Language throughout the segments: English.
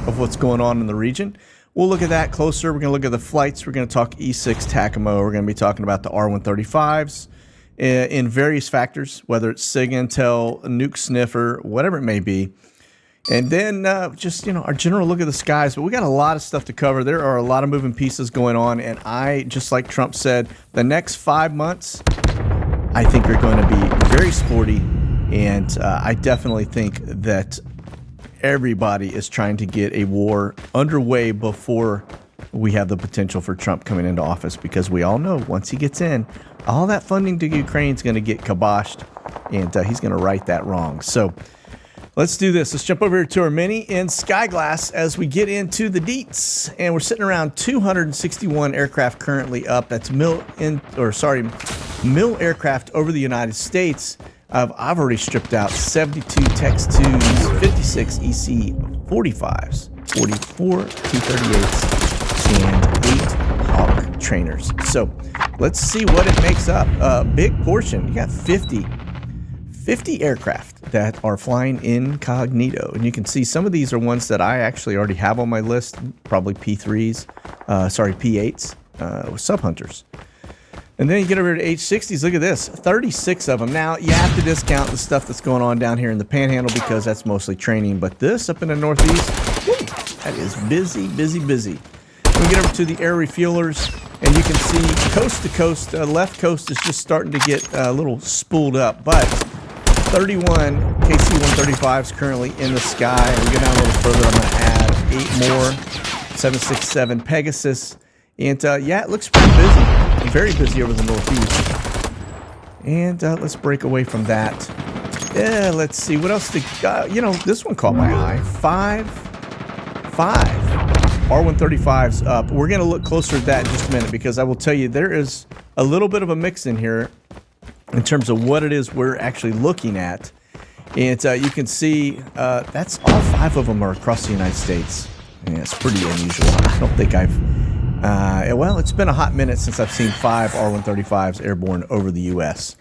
of what's going on in the region. We'll look at that closer. We're going to look at the flights. We're going to talk E6 TACAMO. We're going to be talking about the R135s in various factors, whether it's SIG Intel, Nuke Sniffer, whatever it may be. And then just, our general look at the skies. But we got a lot of stuff to cover. There are a lot of moving pieces going on. And just like Trump said, the next 5 months, I think are going to be very sporty. And I definitely think that everybody is trying to get a war underway before we have the potential for Trump coming into office, because we all know once he gets in, all that funding to Ukraine is going to get kiboshed, and he's going to right that wrong. So let's do this. Let's jump over here to our Mini in Skyglass as we get into the deets. And we're sitting around 261 aircraft currently up. That's mil aircraft over the United States. I've already stripped out 72 Tex 2s, 56 EC-45s, 44 T-38s, and 8 Hawk trainers. So let's see what it makes up. A big portion. You got 50 aircraft that are flying incognito. And you can see some of these are ones that I actually already have on my list, probably P8s, Sub Hunters. And then you get over to H-60s. Look at this, 36 of them. Now, you have to discount the stuff that's going on down here in the Panhandle because that's mostly training. But this up in the Northeast, whoo, that is busy, busy, busy. We get over to the air refuelers, and you can see coast to coast, left coast is just starting to get a little spooled up. But 31 KC-135s currently in the sky. And we go down a little further, I'm going to add 8 more 767 Pegasus. And yeah, it looks pretty busy. Very busy over the Northeast. And let's break away from that. Yeah, let's see. What else did... this one caught my eye. 5 R135s up. We're going to look closer at that in just a minute, because I will tell you there is a little bit of a mix in here in terms of what it is we're actually looking at. And you can see that's all 5 of them are across the United States. Yeah, it's pretty unusual. I don't think I've... well, it's been a hot minute since I've seen 5 R135s airborne over the U.S.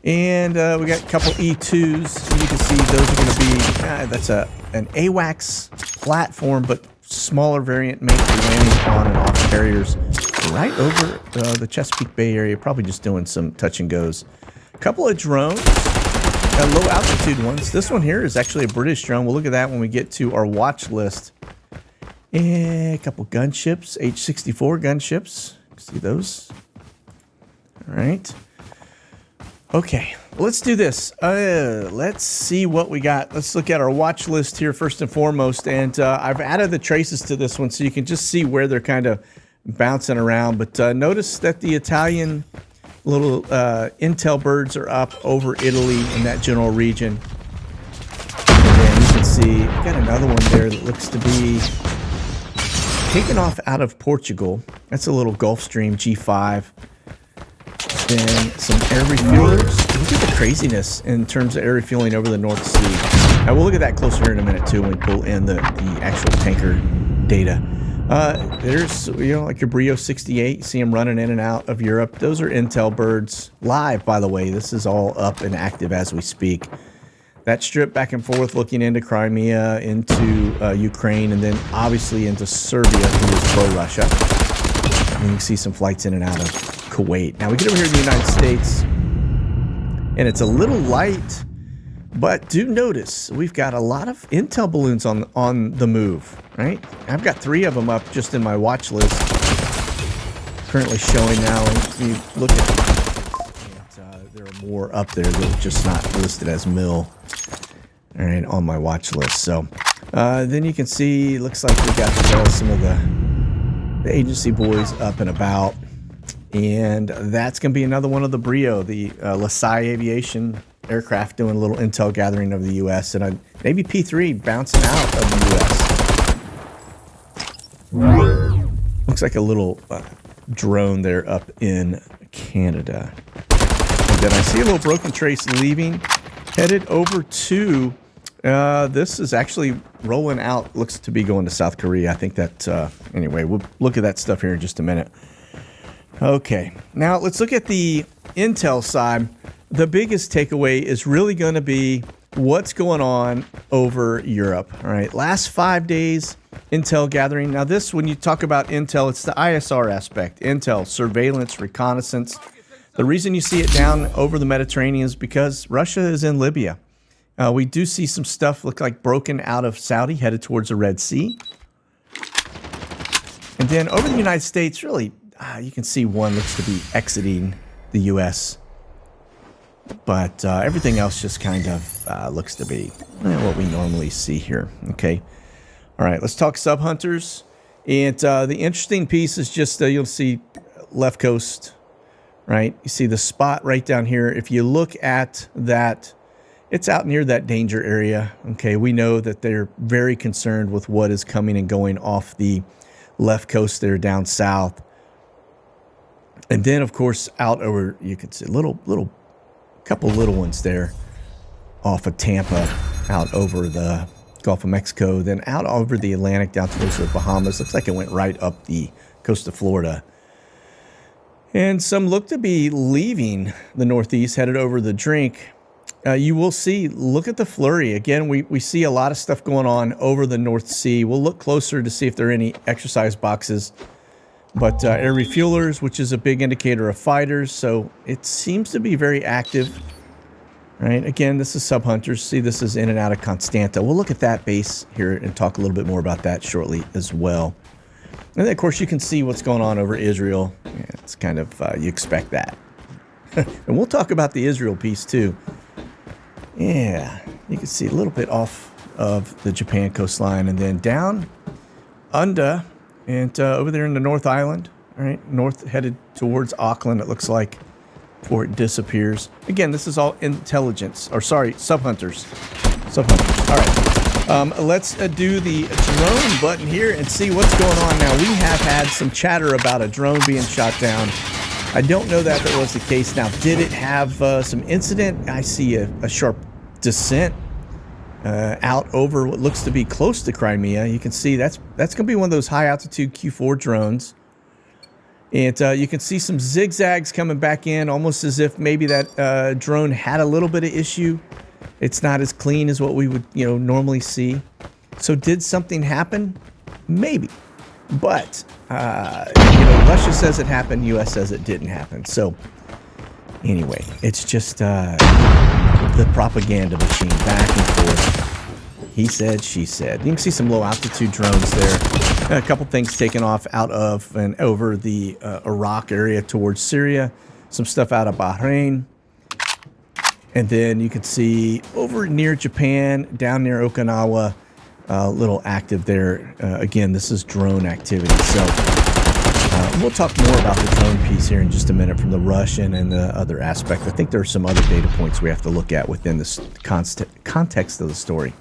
And we got a couple E2s. And you can see those are going to be, that's an AWACS platform, but smaller variant made for landing on and off carriers right over the Chesapeake Bay area, probably just doing some touch and goes. A couple of drones, low altitude ones. This one here is actually a British drone. We'll look at that when we get to our watch list. And a couple gunships, H-64 gunships. See those? All right. Okay, let's do this. Let's see what we got. Let's look at our watch list here first and foremost. And I've added the traces to this one so you can just see where they're kind of bouncing around. But notice that the Italian little intel birds are up over Italy in that general region. And then you can see, we've got another one there that looks to be taken off out of Portugal. That's a little Gulfstream G5. Then some air refuelers. Look at the craziness in terms of air refueling over the North Sea. Now, we'll look at that closer here in a minute, too, when we pull in the actual tanker data. There's, like your Brio 68. You see them running in and out of Europe. Those are Intel birds. Live, by the way. This is all up and active as we speak. That strip back and forth looking into Crimea, into Ukraine, and then obviously into Serbia, who is pro-Russia. And you can see some flights in and out of Kuwait. Now we get over here in the United States, and it's a little light, but do notice we've got a lot of Intel balloons on the move, right? I've got 3 of them up just in my watch list, currently showing now. And you look at there are more up there that are just not listed as mil. All right, on my watch list. So then you can see, looks like we got some of the agency boys up and about. And that's going to be another one of the Brio, the LaSalle Aviation aircraft doing a little intel gathering of the U.S. and maybe P3 bouncing out of the U.S. Looks like a little drone there up in Canada. And then I see a little broken trace leaving, headed over to, this is actually rolling out, looks to be going to South Korea. I think that, anyway, we'll look at that stuff here in just a minute. Okay, now let's look at the Intel side. The biggest takeaway is really going to be what's going on over Europe. All right, last 5 days, intel gathering. Now this, when you talk about intel, it's the ISR aspect. Intel, surveillance, reconnaissance. The reason you see it down over the Mediterranean is because Russia is in Libya. We do see some stuff look like broken out of Saudi, headed towards the Red Sea. And then over the United States, really, you can see one looks to be exiting the U.S. But everything else just kind of looks to be what we normally see here. Okay. All right, let's talk sub hunters. And the interesting piece is just you'll see left coast, right? You see the spot right down here. If you look at that, it's out near that danger area. Okay, we know that they're very concerned with what is coming and going off the left coast there down south. And then, of course, out over, you can see couple little ones there off of Tampa, out over the Gulf of Mexico, then out over the Atlantic down towards the Bahamas. Looks like it went right up the coast of Florida. And some look to be leaving the Northeast, headed over the drink. You will see, look at the flurry. Again, we see a lot of stuff going on over the North Sea. We'll look closer to see if there are any exercise boxes. But air refuelers, which is a big indicator of fighters, so it seems to be very active. Right? Again, this is sub hunters. See, this is in and out of Constanta. We'll look at that base here and talk a little bit more about that shortly as well. And then, of course, you can see what's going on over Israel. Yeah, it's kind of, you expect that. And we'll talk about the Israel piece, too. Yeah, you can see a little bit off of the Japan coastline, and then down under and over there in the North Island, all right, north headed towards Auckland, it looks like, before it disappears. Again, this is all intelligence, or sorry, sub hunters. Sub hunters. All right, let's do the drone button here and see what's going on now. We have had some chatter about a drone being shot down. I don't know that was the case. Now, did it have some incident? I see a sharp descent out over what looks to be close to Crimea. You can see that's going to be one of those high altitude Q4 drones. And you can see some zigzags coming back in, almost as if maybe that drone had a little bit of issue. It's not as clean as what we would, normally see. So did something happen? Maybe. But, Russia says it happened. U.S. says it didn't happen. So anyway, it's just the propaganda machine back and forth. He said, she said. You can see some low altitude drones there. A couple things taken off out of and over the Iraq area towards Syria. Some stuff out of Bahrain. And then you can see over near Japan, down near Okinawa, little active there. Again, this is drone activity. So we'll talk more about the drone piece here in just a minute from the Russian and the other aspect. I think there are some other data points we have to look at within this context of the story.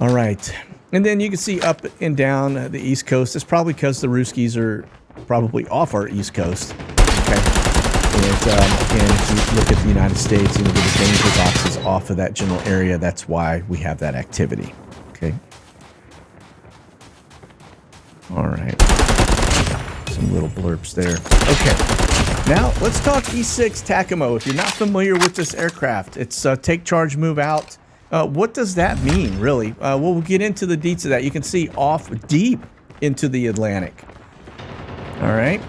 All right. And then you can see up and down the East Coast. It's probably because the Ruskies are probably off our East Coast. Okay. And again, if you look at the United States, the danger boxes off of that general area. That's why we have that activity. Okay. All right. Some little blurbs there. Okay. Now, let's talk E6 TACAMO. If you're not familiar with this aircraft, it's take charge, move out. What does that mean, really? We'll get into the deets of that. You can see off deep into the Atlantic. All right.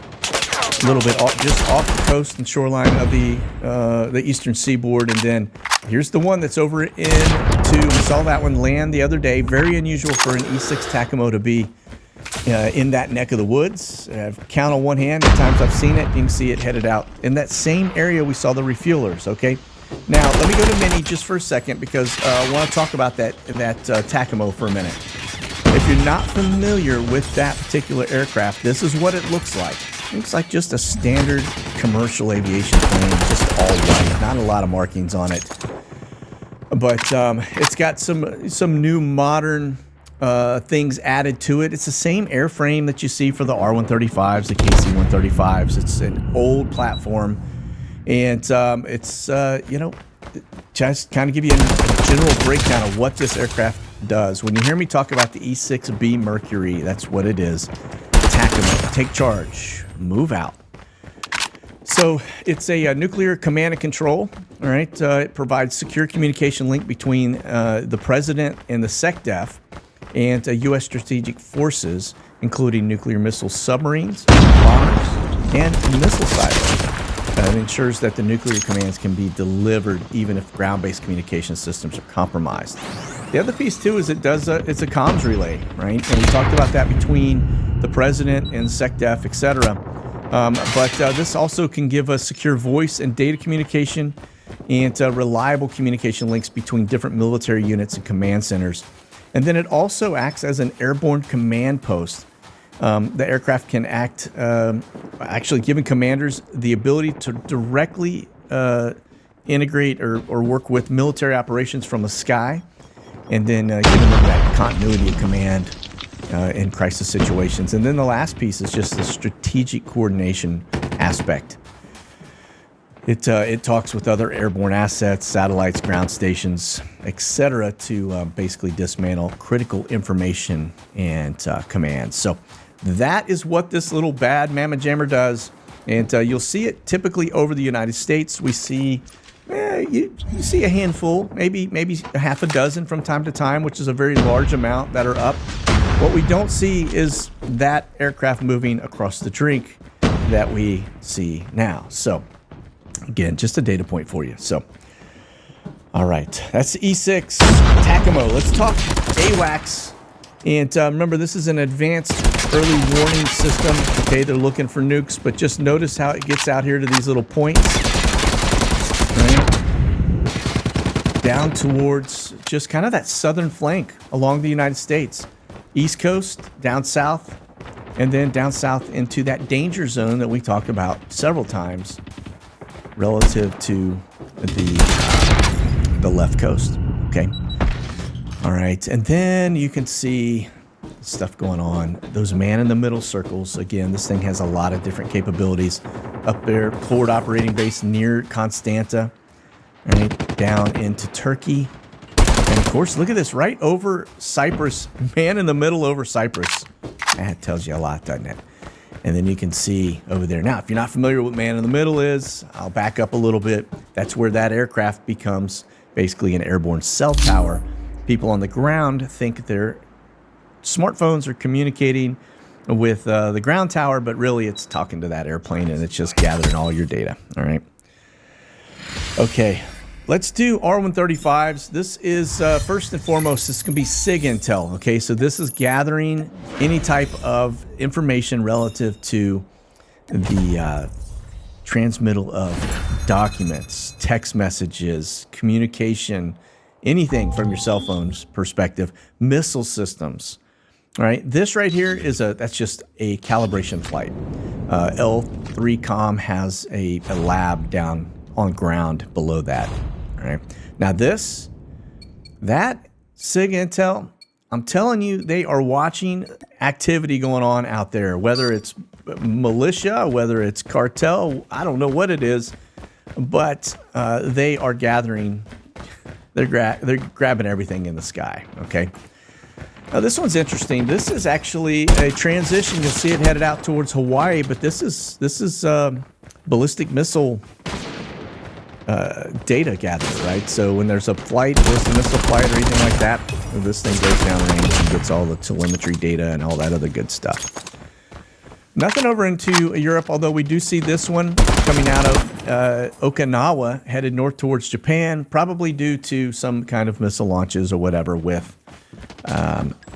A little bit off, just off the coast and shoreline of the eastern seaboard. And then here's the one that's over we saw that one land the other day. Very unusual for an E6 TACAMO to be in that neck of the woods. Count on one hand the times I've seen it. You can see it headed out. In that same area we saw the refuelers, okay? Now, let me go to Mini just for a second because I want to talk about that TACAMO for a minute. If you're not familiar with that particular aircraft, this is what it looks like. It looks like just a standard commercial aviation plane, just all white. Not a lot of markings on it. But it's got some new modern things added to it. It's the same airframe that you see for the R-135s, the KC-135s. It's an old platform. And it's, just kind of give you a general breakdown of what this aircraft does. When you hear me talk about the E-6B Mercury, that's what it is. TACAMO, take charge, move out. So it's a nuclear command and control. All right, it provides secure communication link between the president and the SecDef and U.S. strategic forces, including nuclear missile submarines, bombers, and missile silos. It ensures that the nuclear commands can be delivered even if ground-based communication systems are compromised. The other piece too is it's a comms relay, right? And we talked about that between the president and SecDef, etc. But this also can give us secure voice and data communication and reliable communication links between different military units and command centers. And then it also acts as an airborne command post. The aircraft can act, actually giving commanders the ability to directly integrate or work with military operations from the sky, and then giving them that continuity of command in crisis situations. And then the last piece is just the strategic coordination aspect. It talks with other airborne assets, satellites, ground stations, etc., to basically dismantle critical information and commands. So that is what this little bad mamma jammer does, and you'll see it typically over the United States. We see you see a handful, maybe a half a dozen from time to time, which is a very large amount that are up. What we don't see is that aircraft moving across the drink that we see now. So again, just a data point for you. So, all right, that's the E6 TACAMO. Let's talk AWACS. And remember, this is an advanced early warning system. Okay, they're looking for nukes, but just notice how it gets out here to these little points. Right? Down towards just kind of that southern flank along the United States. East Coast, down south, and then down south into that danger zone that we talked about several times relative to the left coast. Okay. All right. And then you can see stuff going on. Those man-in-the-middle circles. Again, this thing has a lot of different capabilities. Up there, forward operating base near Constanta. Right, down into Turkey. And of course, look at this, right over Cyprus. Man in the middle over Cyprus. That tells you a lot, doesn't it? And then you can see over there. Now, if you're not familiar with what man in the middle is, I'll back up a little bit. That's where that aircraft becomes basically an airborne cell tower. People on the ground think their smartphones are communicating with the ground tower, but really it's talking to that airplane, and it's just gathering all your data. All right. Okay. Let's do R135s. This is, first and foremost, this can be SIG intel, okay? So this is gathering any type of information relative to the transmittal of documents, text messages, communication, anything from your cell phone's perspective, missile systems, all right? This right here is that's just a calibration flight. L3Com has a lab down on ground below that. All right. Now that SIG intel, I'm telling you, they are watching activity going on out there, whether it's militia, whether it's cartel, I don't know what it is, but they are gathering, they're grabbing everything in the sky, okay? Now this one's interesting. This is actually a transition. You'll see it headed out towards Hawaii, but this is ballistic missile data gather, right? So when there's a flight, ballistic missile flight or anything like that, this thing goes downrange and gets all the telemetry data and all that other good stuff. Nothing over into Europe, although we do see this one coming out of Okinawa, headed north towards Japan, probably due to some kind of missile launches or whatever with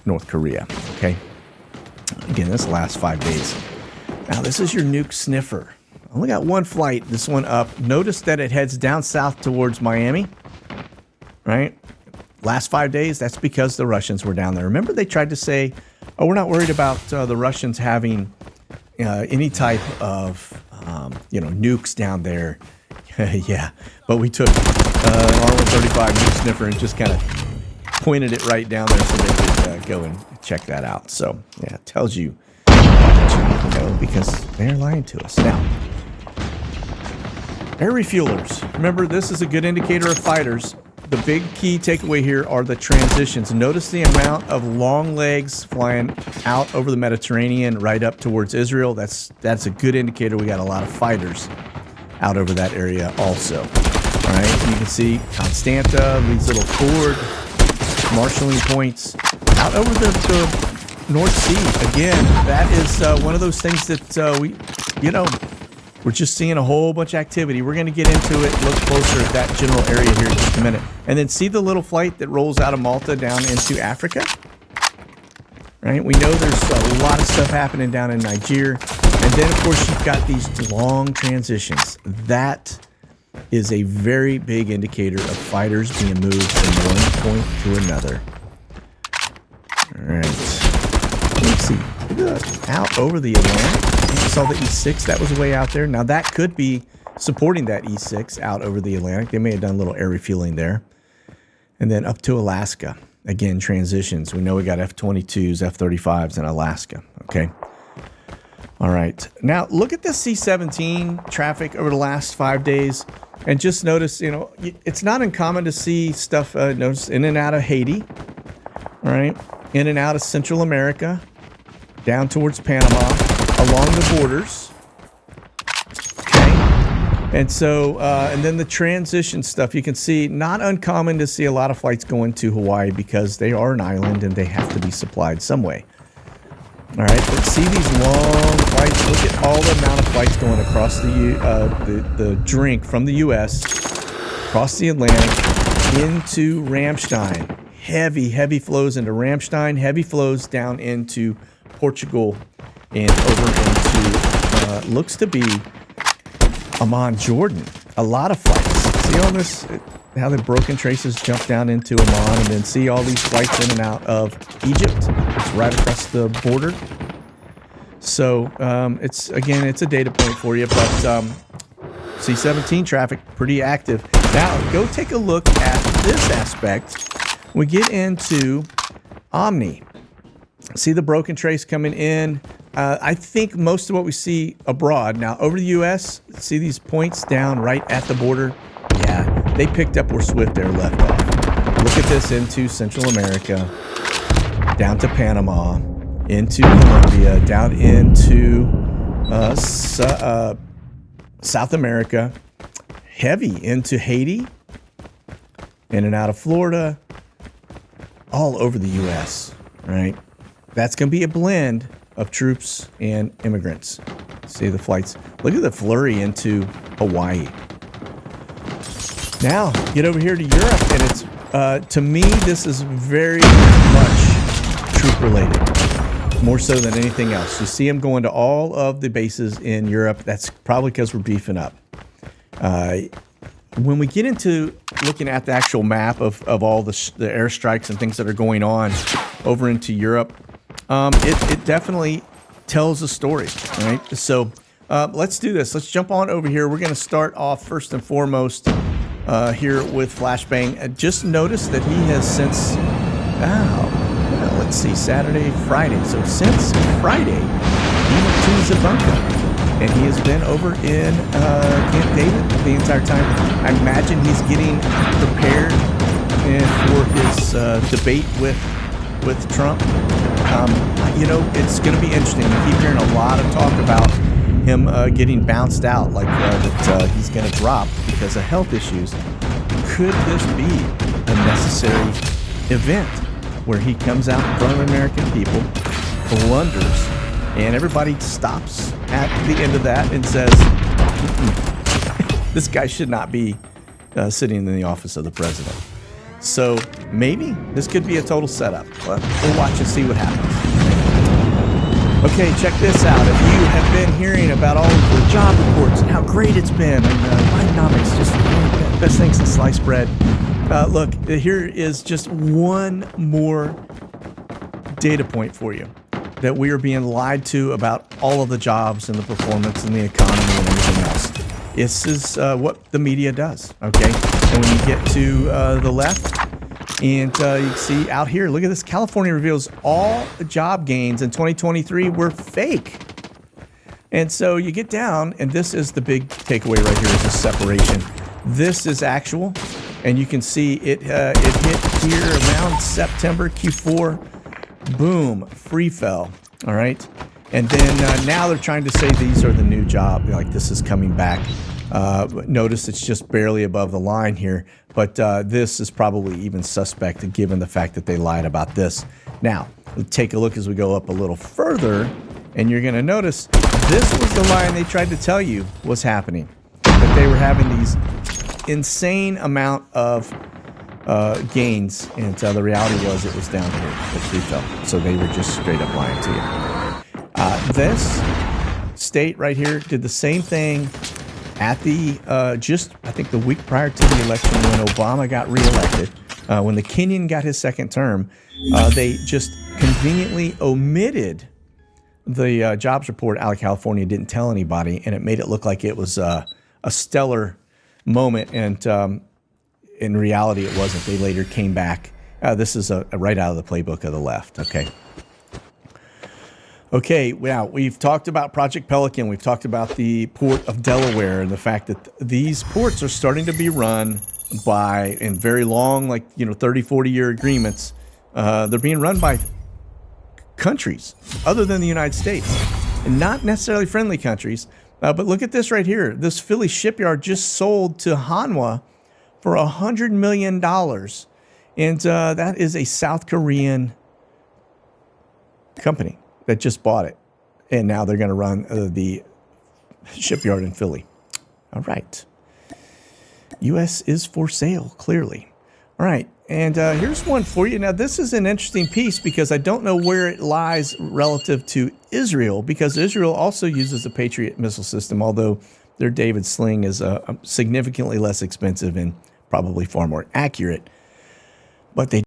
North Korea, okay? Again, this lasts 5 days. Now, this is your nuke sniffer. Only got one flight, this one up. Notice that it heads down south towards Miami, right? Last 5 days, that's because the Russians were down there. Remember they tried to say, oh, we're not worried about the Russians having any type of, nukes down there. Yeah, but we took R135 nuke sniffer and just kind of pointed it right down there so they could go and check that out. So, yeah, it tells you what you need to know because they're lying to us. Now, air refuelers. Remember, this is a good indicator of fighters. The big key takeaway here are the transitions. Notice the amount of long legs flying out over the Mediterranean right up towards Israel. That's a good indicator we got a lot of fighters out over that area also. All right, and you can see Constanta, these little forward marshalling points out over the North Sea. Again, that is one of those things that we're just seeing a whole bunch of activity. We're going to get into it, look closer at that general area here in just a minute. And then see the little flight that rolls out of Malta down into Africa? Right? We know there's a lot of stuff happening down in Niger. And then, of course, you've got these long transitions. That is a very big indicator of fighters being moved from one point to another. All right. Let's see. Out over the Atlantic. You saw the E6. That was way out there. Now, that could be supporting that E6 out over the Atlantic. They may have done a little air refueling there. And then up to Alaska. Again, transitions. We know we got F-22s, F-35s in Alaska. Okay. All right. Now, look at the C-17 traffic over the last 5 days. And just notice, it's not uncommon to see stuff, notice in and out of Haiti. All right. In and out of Central America. Down towards Panama. Along the borders. Okay. And so, and then the transition stuff, you can see not uncommon to see a lot of flights going to Hawaii because they are an island and they have to be supplied some way. All right, but see these long flights. Look at all the amount of flights going across the drink from the U.S. across the Atlantic into Ramstein. Heavy flows into Ramstein. Heavy flows down into Portugal and over into looks to be Amman, Jordan. A lot of flights. See all this? How the broken traces jump down into Amman, and then see all these flights in and out of Egypt. It's right across the border. So it's a data point for you, but C-17 traffic pretty active. Now go take a look at this aspect. We get into Omni. See the broken trace coming in. I think most of what we see abroad now over the U.S. See these points down right at the border. Yeah. They picked up where Swift Air left off. Look at this into Central America, down to Panama, into Colombia, down into South America, heavy into Haiti, in and out of Florida, all over the U.S., right? That's going to be a blend of troops and immigrants. See the flights. Look at the flurry into Hawaii. Now, get over here to Europe, and it's, to me, this is very much troop-related, more so than anything else. You see them going to all of the bases in Europe. That's probably because we're beefing up. When we get into looking at the actual map of all the airstrikes and things that are going on over into Europe, it definitely tells a story, right? So let's do this. Let's jump on over here. We're going to start off first and foremost here with Flashbang. Just notice that he has since, let's see, Saturday, Friday. So since Friday, he went to Zabunka. And he has been over in Camp David the entire time. I imagine he's getting prepared for his debate with Trump. It's going to be interesting. We keep hearing a lot of talk about him getting bounced out, like that he's going to drop because of health issues. Could this be a necessary event where he comes out in front of American people, blunders, and everybody stops at the end of that and says, this guy should not be sitting in the office of the president. So maybe this could be a total setup. But we'll watch and see what happens. Okay, check this out. If you have been hearing about all of the job reports and how great it's been, and Bidenomics, just the best thing since sliced bread. Look, here is just one more data point for you. That we are being lied to about all of the jobs and the performance and the economy and everything else. This is what the media does, okay? And when you get to the left, and you can see out here, look at this. California reveals all the job gains in 2023 were fake. And so you get down, and this is the big takeaway right here is the separation. This is actual, and you can see it hit here around September, Q4. Boom, free fell. All right. And then now they're trying to say these are the new job. Like this is coming back. Notice it's just barely above the line here, but this is probably even suspect given the fact that they lied about this. Now, take a look as we go up a little further, and you're going to notice this was the line they tried to tell you was happening, that they were having these insane amount of gains, and the reality was it was down here at Free Felt. So they were just straight up lying to you. This state right here did the same thing at the I think the week prior to the election when Obama got reelected. When the Kenyan got his second term, they just conveniently omitted the jobs report out of California, didn't tell anybody, and it made it look like it was a stellar moment, and in reality it wasn't. They later came back. This is right out of the playbook of the left. Okay, now we've talked about Project Pelican. We've talked about the port of Delaware and the fact that these ports are starting to be run by, in very long, 30, 40-year agreements. They're being run by countries other than the United States, and not necessarily friendly countries. But look at this right here. This Philly shipyard just sold to Hanwha for $100 million. And that is a South Korean company that just bought it. And now they're going to run the shipyard in Philly. All right. U.S. is for sale, clearly. All right. And here's one for you. Now, this is an interesting piece because I don't know where it lies relative to Israel, because Israel also uses the Patriot missile system, although their David Sling is significantly less expensive and probably far more accurate. But they